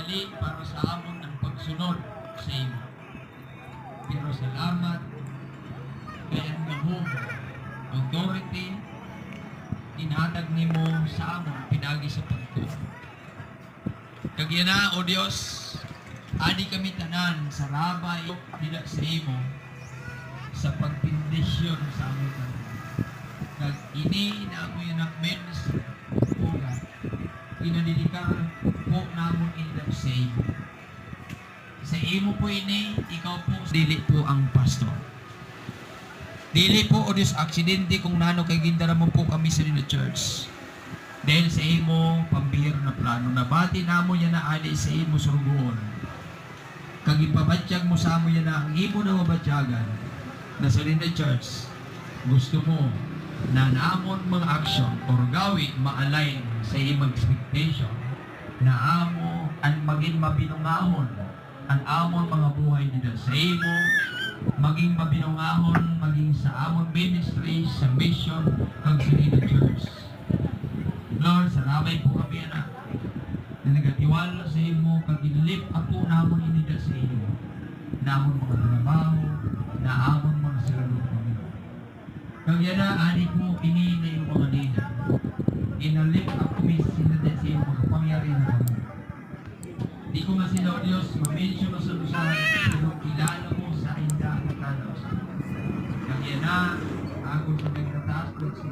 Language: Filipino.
dili para sa amon ang pagsunod sa imo. Pero salamat kay ang gahom authority inhatag nimo sa amon pinagi sa pagtuo. Kag yan na, O Dios, adi kami tanan sa rabay dila sa imo sa pagpindisyon sa amon tanan. Kag ini na mo yung men's pula pinadidikar po namon ila sa imo. Sa imo po ini, ikaw po dili po ang pastor. Dili po o Diyos aksidente kung nano kay gindara mo po kami sa Lino Church. Dahil sa imo pambihir na plano nabati namo yan na ali sa imo surugon. Kag ipabatyag mo sa amo yan na ang imo na mabatyagan na sa Lino Church. Gusto mo na naamon mga action or gawi ma-align sa imong expectation na amo ang maging mabinungahon ang amon mga buhay dito sa imo maging mabinungahon maging sa amon ministry sa mission kag sa Lino Church. Lord, salamat po kami na nagatiwala sa imo kag inilip ako namon inida sa imo namon mga trabaho na amon mga sarado kami. Kag yana ani po ini na yung mga nina inalip ako sinadya sa imo makapangyari na kami. Di ko masinaw Diyos ma-mention mo sa lusahan pero kilala mo sa inda at tanaw sa kag yana ako sa nagtataas ko sa